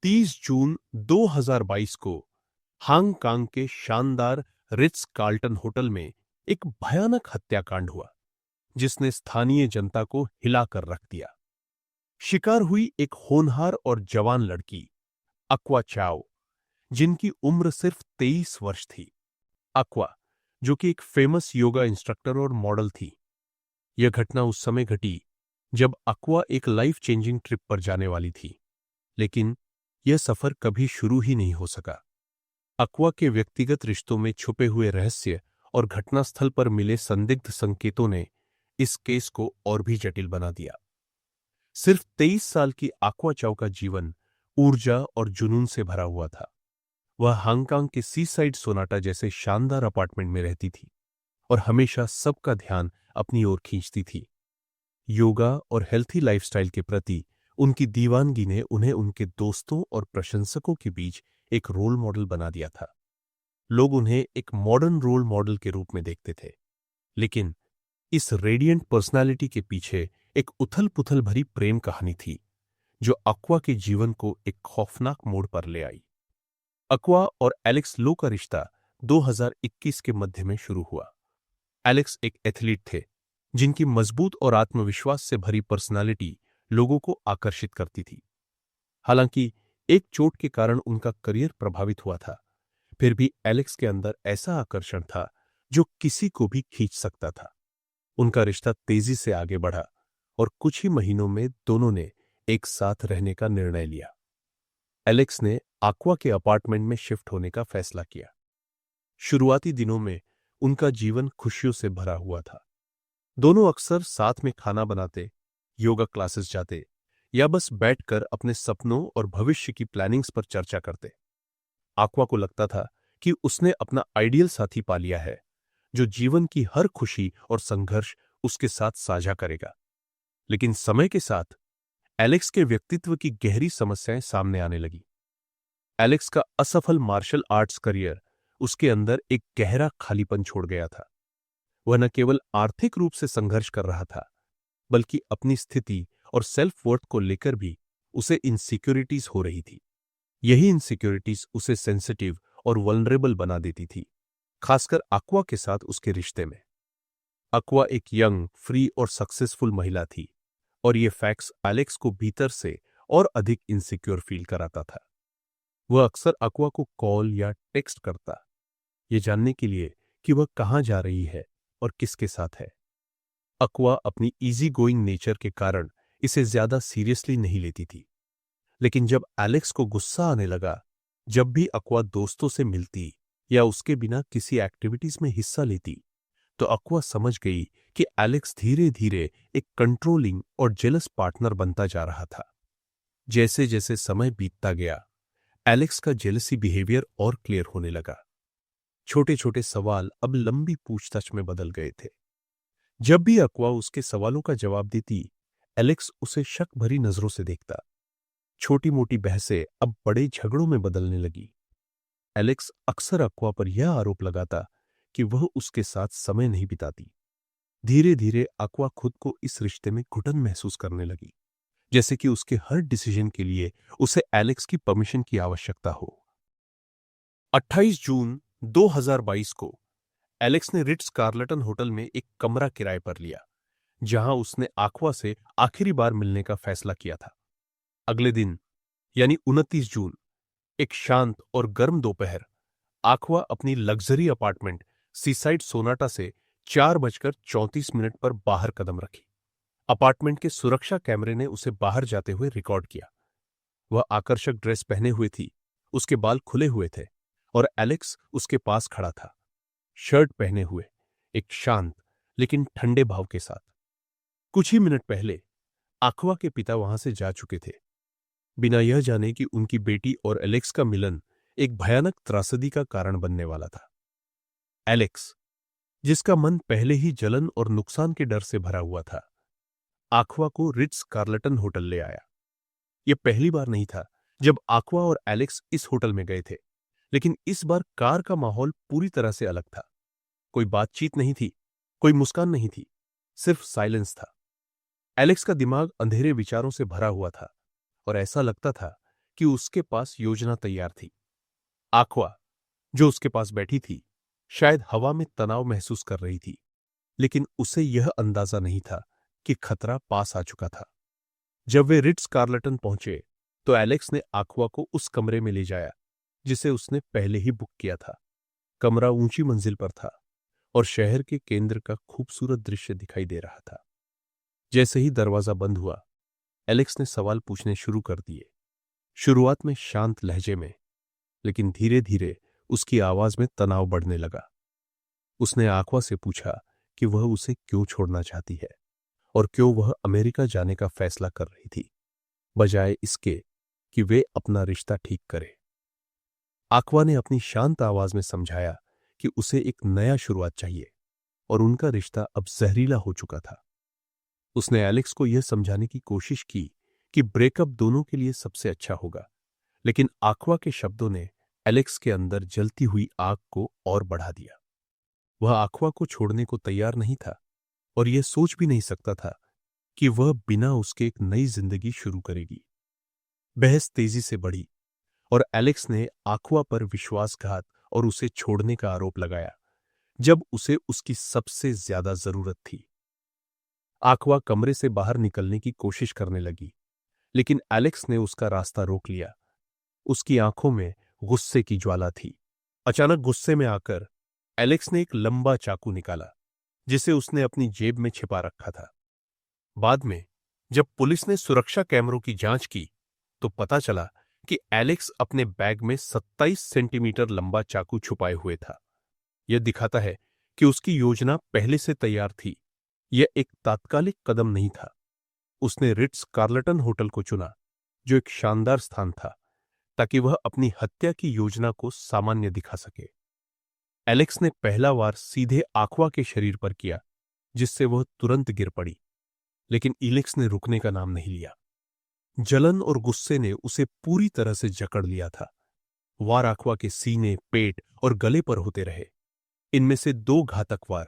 30 जून 2022 को हांगकांग के शानदार रिट्स कार्ल्टन होटल में एक भयानक हत्याकांड हुआ जिसने स्थानीय जनता को हिलाकर रख दिया। शिकार हुई एक होनहार और जवान लड़की अक्वा चाओ, जिनकी उम्र सिर्फ 23 वर्ष थी। अक्वा, जो कि एक फेमस योगा इंस्ट्रक्टर और मॉडल थी। यह घटना उस समय घटी जब अक्वा एक लाइफ चेंजिंग ट्रिप पर जाने वाली थी, लेकिन यह सफर कभी शुरू ही नहीं हो सका। अक्वा के व्यक्तिगत रिश्तों में छुपे हुए रहस्य और घटनास्थल पर मिले संदिग्ध संकेतों ने इस केस को और भी जटिल बना दिया। सिर्फ 23 साल की अक्वा चाओ का जीवन ऊर्जा और जुनून से भरा हुआ था। वह हांगकांग के सीसाइड सोनाटा जैसे शानदार अपार्टमेंट में रहती थी और हमेशा सबका ध्यान अपनी ओर खींचती थी। योगा और हेल्थी लाइफस्टाइल के प्रति उनकी दीवानगी ने उन्हें उनके दोस्तों और प्रशंसकों के बीच एक रोल मॉडल बना दिया था। लोग उन्हें एक मॉडर्न रोल मॉडल के रूप में देखते थे, लेकिन इस रेडिएंट पर्सनालिटी के पीछे एक उथल-पुथल भरी प्रेम कहानी थी, जो अक्वा के जीवन को एक खौफनाक मोड़ पर ले आई। अक्वा और एलेक्स लो का रिश्ता 2021 के मध्य में शुरू हुआ। एलेक्स एक एथलीट थे, जिनकी मजबूत और आत्मविश्वास से भरी पर्सनालिटी लोगों को आकर्षित करती थी। हालांकि एक चोट के कारण उनका करियर प्रभावित हुआ था, फिर भी एलेक्स के अंदर ऐसा आकर्षण था जो किसी को भी खींच सकता था। उनका रिश्ता तेजी से आगे बढ़ा और कुछ ही महीनों में दोनों ने एक साथ रहने का निर्णय लिया। एलेक्स ने अक्वा के अपार्टमेंट में शिफ्ट होने का फैसला किया। शुरुआती दिनों में उनका जीवन खुशियों से भरा हुआ था। दोनों अक्सर साथ में खाना बनाते, योगा क्लासेस जाते या बस बैठकर अपने सपनों और भविष्य की प्लानिंग्स पर चर्चा करते। अक्वा को लगता था कि उसने अपना आइडियल साथी पा लिया है, जो जीवन की हर खुशी और संघर्ष उसके साथ साझा करेगा। लेकिन समय के साथ एलेक्स के व्यक्तित्व की गहरी समस्याएं सामने आने लगी। एलेक्स का असफल मार्शल आर्ट्स करियर उसके अंदर एक गहरा खालीपन छोड़ गया था। वह न केवल आर्थिक रूप से संघर्ष कर रहा था, बल्कि अपनी स्थिति और सेल्फ वर्थ को लेकर भी उसे इनसिक्योरिटीज हो रही थी। यही इनसिक्योरिटीज उसे सेंसिटिव और वल्नरेबल बना देती थी, खासकर अक्वा के साथ उसके रिश्ते में। अक्वा एक यंग, फ्री और सक्सेसफुल महिला थी, और ये फैक्ट्स एलेक्स को भीतर से और अधिक इनसिक्योर फील कराता था। वह अक्सर अक्वा को कॉल या टेक्स्ट करता, ये जानने के लिए कि वह कहाँ जा रही है और किसके साथ है। अक्वा अपनी इजी गोइंग नेचर के कारण इसे ज्यादा सीरियसली नहीं लेती थी, लेकिन जब एलेक्स को गुस्सा आने लगा, जब भी अक्वा दोस्तों से मिलती या उसके बिना किसी एक्टिविटीज में हिस्सा लेती, तो अक्वा समझ गई कि एलेक्स धीरे धीरे एक कंट्रोलिंग और जेलस पार्टनर बनता जा रहा था। जैसे जैसे समय बीतता गया, एलेक्स का जेलसी बिहेवियर और क्लियर होने लगा। छोटे छोटे सवाल अब लंबी पूछताछ में बदल गए थे। जब भी अक्वा उसके सवालों का जवाब देती, एलेक्स उसे शक भरी नजरों से देखता। छोटी मोटी बहसें अब बड़े झगड़ों में बदलने लगी। एलेक्स अक्सर अक्वा पर यह आरोप लगाता कि वह उसके साथ समय नहीं बिताती। धीरे धीरे अक्वा खुद को इस रिश्ते में घुटन महसूस करने लगी, जैसे कि उसके हर डिसीजन के लिए उसे एलेक्स की परमिशन की आवश्यकता हो। 28 जून 2022 को एलेक्स ने रिट्स कार्लटन होटल में एक कमरा किराए पर लिया, जहां उसने अक्वा से आखिरी बार मिलने का फैसला किया था। अगले दिन यानी 29 जून, एक शांत और गर्म दोपहर, अक्वा अपनी लग्जरी अपार्टमेंट सीसाइड सोनाटा से 4:34 पर बाहर कदम रखी। अपार्टमेंट के सुरक्षा कैमरे ने उसे बाहर जाते हुए रिकॉर्ड किया। वह आकर्षक ड्रेस पहने हुए थी, उसके बाल खुले हुए थे और एलेक्स उसके पास खड़ा था, शर्ट पहने हुए, एक शांत लेकिन ठंडे भाव के साथ। कुछ ही मिनट पहले अक्वा के पिता वहां से जा चुके थे, बिना यह जाने कि उनकी बेटी और एलेक्स का मिलन एक भयानक त्रासदी का कारण बनने वाला था। एलेक्स, जिसका मन पहले ही जलन और नुकसान के डर से भरा हुआ था, अक्वा को रिट्स कार्लटन होटल ले आया। यह पहली बार नहीं था जब अक्वा और एलेक्स इस होटल में गए थे, लेकिन इस बार कार का माहौल पूरी तरह से अलग था। कोई बातचीत नहीं थी, कोई मुस्कान नहीं थी, सिर्फ साइलेंस था। एलेक्स का दिमाग अंधेरे विचारों से भरा हुआ था और ऐसा लगता था कि उसके पास योजना तैयार थी। आक्वा, जो उसके पास बैठी थी, शायद हवा में तनाव महसूस कर रही थी, लेकिन उसे यह अंदाजा नहीं था कि खतरा पास आ चुका था। जब वे रिट्स कार्लटन पहुंचे तो एलेक्स ने आक्वा को उस कमरे में ले जाया जिसे उसने पहले ही बुक किया था। कमरा ऊंची मंजिल पर था और शहर के केंद्र का खूबसूरत दृश्य दिखाई दे रहा था। जैसे ही दरवाजा बंद हुआ, एलेक्स ने सवाल पूछने शुरू कर दिए। शुरुआत में शांत लहजे में, लेकिन धीरे धीरे उसकी आवाज में तनाव बढ़ने लगा। उसने आक्वा से पूछा कि वह उसे क्यों छोड़ना चाहती है और क्यों वह अमेरिका जाने का फैसला कर रही थी, बजाय इसके कि वे अपना रिश्ता ठीक करे। आक्वा ने अपनी शांत आवाज में समझाया कि उसे एक नया शुरुआत चाहिए और उनका रिश्ता अब जहरीला हो चुका था। उसने एलेक्स को यह समझाने की कोशिश की कि ब्रेकअप दोनों के लिए सबसे अच्छा होगा, लेकिन आक्वा के शब्दों ने एलेक्स के अंदर जलती हुई आग को और बढ़ा दिया। वह आक्वा को छोड़ने को तैयार नहीं था और यह सोच भी नहीं सकता था कि वह बिना उसके एक नई जिंदगी शुरू करेगी। बहस तेजी से बढ़ी और एलेक्स ने आक्वा पर विश्वासघात और उसे छोड़ने का आरोप लगाया जब उसे उसकी सबसे ज्यादा जरूरत थी। आक्वा कमरे से बाहर निकलने की कोशिश करने लगी, लेकिन एलेक्स ने उसका रास्ता रोक लिया। उसकी आंखों में गुस्से की ज्वाला थी। अचानक गुस्से में आकर एलेक्स ने एक लंबा चाकू निकाला जिसे उसने अपनी जेब में छिपा रखा था। बाद में जब पुलिस ने सुरक्षा कैमरों की जांच की तो पता चला कि एलेक्स अपने बैग में 27 सेंटीमीटर लंबा चाकू छुपाए हुए था। यह दिखाता है कि उसकी योजना पहले से तैयार थी। यह एक तात्कालिक कदम नहीं था। उसने रिट्स कार्लटन होटल को चुना, जो एक शानदार स्थान था, ताकि वह अपनी हत्या की योजना को सामान्य दिखा सके। एलेक्स ने पहला वार सीधे आक्वा के शरीर पर किया, जिससे वह तुरंत गिर पड़ी, लेकिन एलेक्स ने रुकने का नाम नहीं लिया। जलन और गुस्से ने उसे पूरी तरह से जकड़ लिया था। वार आक्वा के सीने, पेट और गले पर होते रहे। इनमें से 2 घातक वार,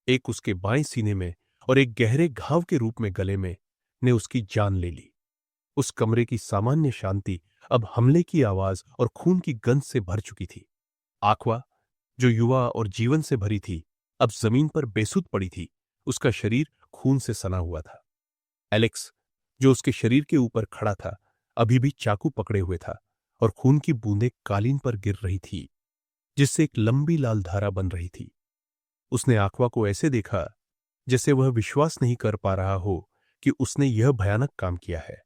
एक उसके बाएं सीने में और एक गहरे घाव के रूप में गले में, ने उसकी जान ले ली। उस कमरे की सामान्य शांति अब हमले की आवाज और खून की गंध से भर चुकी थी। आक्वा, जो युवा और जीवन से भरी थी, अब जमीन पर बेसुध पड़ी थी। उसका शरीर खून से सना हुआ था। एलेक्स, जो उसके शरीर के ऊपर खड़ा था, अभी भी चाकू पकड़े हुए था और खून की बूंदें कालीन पर गिर रही थी, जिससे एक लंबी लाल धारा बन रही थी। उसने आक्वा को ऐसे देखा जैसे वह विश्वास नहीं कर पा रहा हो कि उसने यह भयानक काम किया है।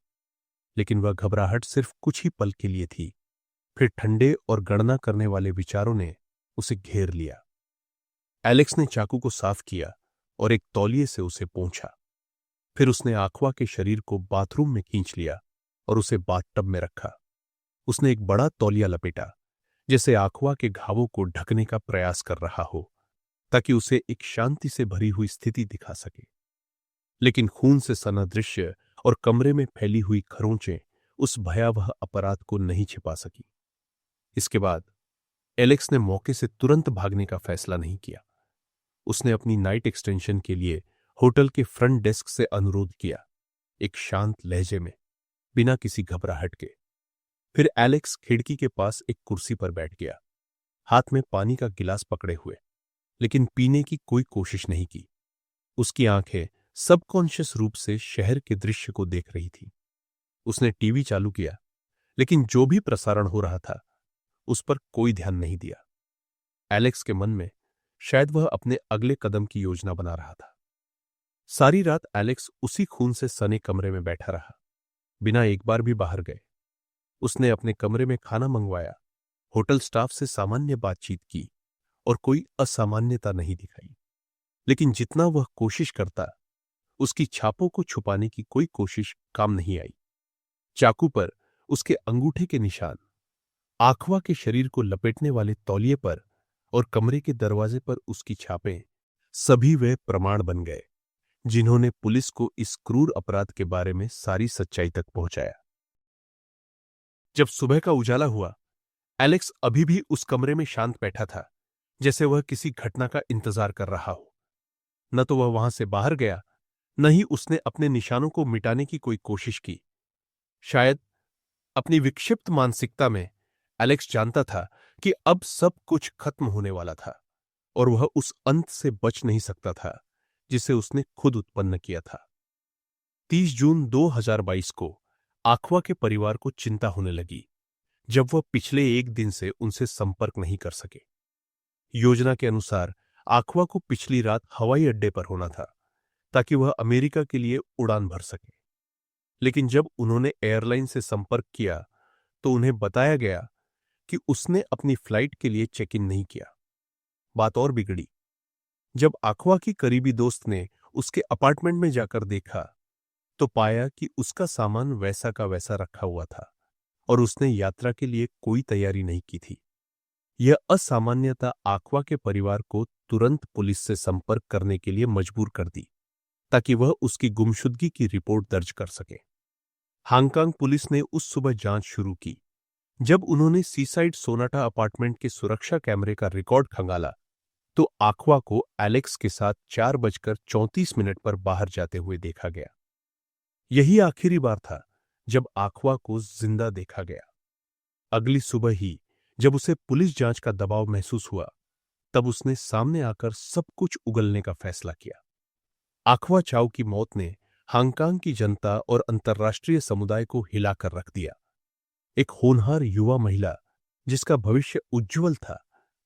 लेकिन वह घबराहट सिर्फ कुछ ही पल के लिए थी। फिर ठंडे और गणना करने वाले विचारों ने उसे घेर लिया। एलेक्स ने चाकू को साफ किया और एक तौलिए से उसे पोंछा। फिर उसने आक्वा के शरीर को बाथरूम में खींच लिया और उसे बाथटब में रखा। उसने एक बड़ा तौलिया लपेटा, जैसे आक्वा के घावों को ढकने का प्रयास कर रहा हो, ताकि उसे एक शांति से भरी हुई स्थिति दिखा सके। लेकिन खून से सना दृश्य और कमरे में फैली हुई खरोंचें उस भयावह अपराध को नहीं छिपा सकी। इसके बाद एलेक्स ने मौके से तुरंत भागने का फैसला नहीं किया। उसने अपनी नाइट एक्सटेंशन के लिए होटल के फ्रंट डेस्क से अनुरोध किया, एक शांत लहजे में, बिना किसी घबराहट के। फिर एलेक्स खिड़की के पास एक कुर्सी पर बैठ गया, हाथ में पानी का गिलास पकड़े हुए, लेकिन पीने की कोई कोशिश नहीं की। उसकी आंखें सबकॉन्शियस रूप से शहर के दृश्य को देख रही थी। उसने टीवी चालू किया, लेकिन जो भी प्रसारण हो रहा था उस पर कोई ध्यान नहीं दिया। एलेक्स के मन में शायद वह अपने अगले कदम की योजना बना रहा था। सारी रात एलेक्स उसी खून से सने कमरे में बैठा रहा, बिना एक बार भी बाहर गए। उसने अपने कमरे में खाना मंगवाया, होटल स्टाफ से सामान्य बातचीत की और कोई असामान्यता नहीं दिखाई। लेकिन जितना वह कोशिश करता, उसकी छापों को छुपाने की कोई कोशिश काम नहीं आई। चाकू पर उसके अंगूठे के निशान, आक्वा के शरीर को लपेटने वाले तौलिए पर और कमरे के दरवाजे पर उसकी छापें, सभी वे प्रमाण बन गए जिन्होंने पुलिस को इस क्रूर अपराध के बारे में सारी सच्चाई तक पहुंचाया। जब सुबह का उजाला हुआ, एलेक्स अभी भी उस कमरे में शांत बैठा था, जैसे वह किसी घटना का इंतजार कर रहा हो। न तो वह वहां से बाहर गया, न ही उसने अपने निशानों को मिटाने की कोई कोशिश की। शायद अपनी विक्षिप्त मानसिकता में एलेक्स जानता था कि अब सब कुछ खत्म होने वाला था और वह उस अंत से बच नहीं सकता था जिसे उसने खुद उत्पन्न किया था। 30 जून 2022 को आखवा के परिवार को चिंता होने लगी जब वह पिछले एक दिन से उनसे संपर्क नहीं कर सके। योजना के अनुसार आखवा को पिछली रात हवाई अड्डे पर होना था ताकि वह अमेरिका के लिए उड़ान भर सके, लेकिन जब उन्होंने एयरलाइन से संपर्क किया तो उन्हें बताया गया कि उसने अपनी फ्लाइट के लिए चेक इन नहीं किया। बात और बिगड़ी जब आखवा की करीबी दोस्त ने उसके अपार्टमेंट में जाकर देखा तो पाया कि उसका सामान वैसा का वैसा रखा हुआ था और उसने यात्रा के लिए कोई तैयारी नहीं की थी। यह असामान्यता आखवा के परिवार को तुरंत पुलिस से संपर्क करने के लिए मजबूर कर दी ताकि वह उसकी गुमशुदगी की रिपोर्ट दर्ज कर सके। हांगकांग पुलिस ने उस सुबह जांच शुरू की जब उन्होंने सीसाइड सोनाटा अपार्टमेंट के सुरक्षा कैमरे का रिकॉर्ड खंगाला तो आखवा को एलेक्स के साथ 4:34 पर बाहर जाते हुए देखा गया। यही आखिरी बार था जब आखवा को जिंदा देखा गया। अगली सुबह ही जब उसे पुलिस जांच का दबाव महसूस हुआ तब उसने सामने आकर सब कुछ उगलने का फैसला किया। आखवा चाव की मौत ने हांगकांग की जनता और अंतर्राष्ट्रीय समुदाय को हिलाकर रख दिया। एक होनहार युवा महिला जिसका भविष्य उज्जवल था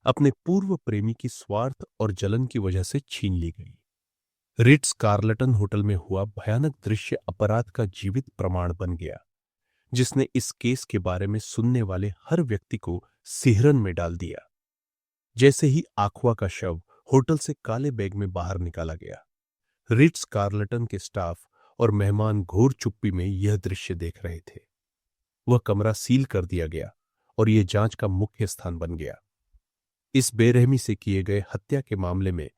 अपने पूर्व प्रेमी की स्वार्थ और जलन की वजह से छीन ली गई। रिट्स कार्लटन होटल में हुआ भयानक दृश्य अपराध का जीवित प्रमाण बन गया जिसने इस केस के बारे में सुनने वाले हर व्यक्ति को सिहरन में डाल दिया। जैसे ही आखवा का शव होटल से काले बैग में बाहर निकाला गया, रिट्स कार्लटन के स्टाफ और मेहमान घोर चुप्पी में यह दृश्य देख रहे थे। वह कमरा सील कर दिया गया और यह जांच का मुख्य स्थान बन गया। इस बेरहमी से किए गए हत्या के मामले में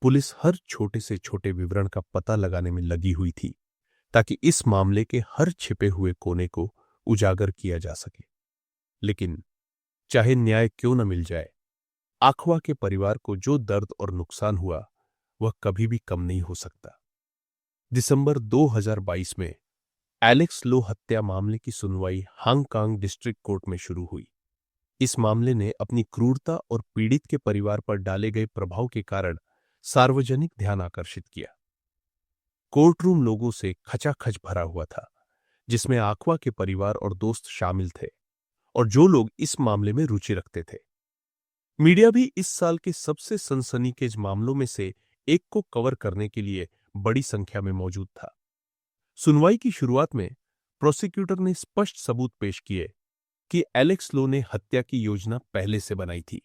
पुलिस हर छोटे से छोटे विवरण का पता लगाने में लगी हुई थी ताकि इस मामले के हर छिपे हुए कोने को उजागर किया जा सके। लेकिन चाहे न्याय क्यों न मिल जाए, आखवा के परिवार को जो दर्द और नुकसान हुआ वह कभी भी कम नहीं हो सकता। दिसंबर 2022 में एलेक्स लो हत्या मामले की सुनवाई हांगकांग डिस्ट्रिक्ट कोर्ट में शुरू हुई। इस मामले ने अपनी क्रूरता और पीड़ित के परिवार पर डाले गए प्रभाव के कारण सार्वजनिक ध्यान आकर्षित किया। कोर्ट रूम लोगों से खचाखच भरा हुआ था जिसमें आखवा के परिवार और दोस्त शामिल थे और जो लोग इस मामले में रुचि रखते थे। मीडिया भी इस साल के सबसे सनसनीखेज मामलों में से एक को कवर करने के लिए बड़ी संख्या में मौजूद था। सुनवाई की शुरुआत में प्रोसिक्यूटर ने स्पष्ट सबूत पेश किए कि एलेक्स लो ने हत्या की योजना पहले से बनाई थी।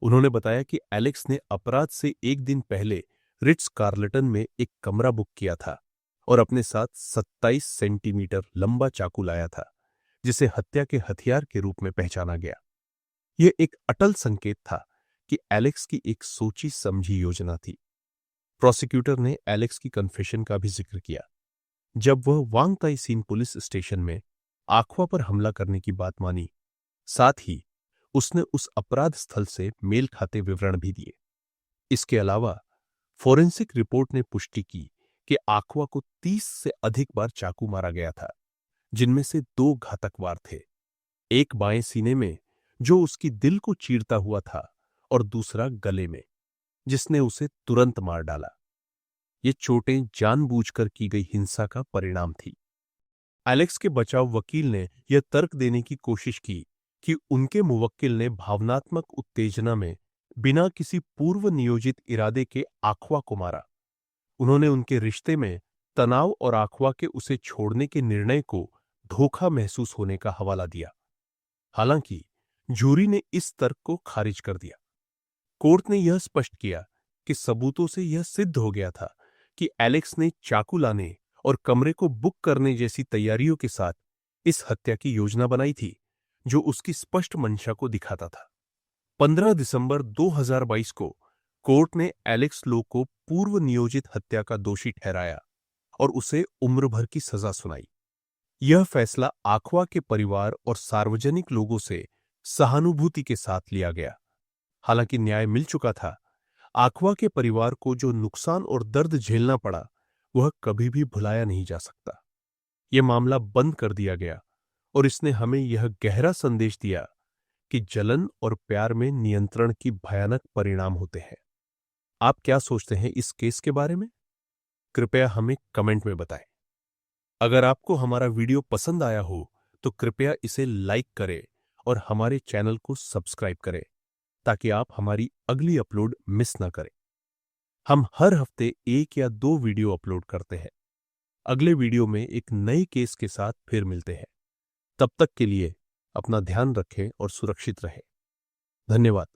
उन्होंने बताया कि एलेक्स ने अपराध से एक दिन पहले रिट्स कार्लटन में एक कमरा बुक किया था और अपने साथ 27 सेंटीमीटर लंबा चाकू लाया था जिसे हत्या के हथियार के रूप में पहचाना गया। यह एक अटल संकेत था कि एलेक्स की एक सोची समझी योजना थी। प्रोसिक्यूटर ने एलेक्स की कन्फेशन का भी जिक्र किया जब वह वांग ताई सीन पुलिस स्टेशन में आखवा पर हमला करने की बात मानी। साथ ही उसने उस अपराध स्थल से मेल खाते विवरण भी दिए। इसके अलावा फोरेंसिक रिपोर्ट ने पुष्टि की कि आखवा को 30 से अधिक बार चाकू मारा गया था, जिनमें से 2 घातक वार थे, एक बाएं सीने में जो उसकी दिल को चीरता हुआ था और दूसरा गले में जिसने उसे तुरंत मार डाला। ये चोटें जानबूझकर की गई हिंसा का परिणाम थी। एलेक्स के बचाव वकील ने यह तर्क देने की कोशिश की कि उनके मुवक्किल ने भावनात्मक उत्तेजना में बिना किसी पूर्व नियोजित इरादे के आखवा को मारा। उन्होंने उनके रिश्ते में तनाव और आखवा के उसे छोड़ने के निर्णय को धोखा महसूस होने का हवाला दिया। हालांकि जूरी ने इस तर्क को खारिज कर दिया। कोर्ट ने यह स्पष्ट किया कि सबूतों से यह सिद्ध हो गया था कि एलेक्स ने चाकू लाने और कमरे को बुक करने जैसी तैयारियों के साथ इस हत्या की योजना बनाई थी जो उसकी स्पष्ट मंशा को दिखाता था। 15 दिसंबर 2022 को कोर्ट ने एलेक्स लो को पूर्व नियोजित हत्या का दोषी ठहराया और उसे उम्र भर की सजा सुनाई। यह फैसला आखवा के परिवार और सार्वजनिक लोगों से सहानुभूति के साथ लिया गया। हालांकि न्याय मिल चुका था, आखवा के परिवार को जो नुकसान और दर्द झेलना पड़ा वह कभी भी भुलाया नहीं जा सकता। यह मामला बंद कर दिया गया और इसने हमें यह गहरा संदेश दिया कि जलन और प्यार में नियंत्रण की भयानक परिणाम होते हैं। आप क्या सोचते हैं इस केस के बारे में? कृपया हमें कमेंट में बताएं। अगर आपको हमारा वीडियो पसंद आया हो तो कृपया इसे लाइक करें और हमारे चैनल को सब्सक्राइब करें ताकि आप हमारी अगली अपलोड मिस ना करें। हम हर हफ्ते 1 या 2 वीडियो अपलोड करते हैं। अगले वीडियो में एक नए केस के साथ फिर मिलते हैं। तब तक के लिए अपना ध्यान रखें और सुरक्षित रहें। धन्यवाद।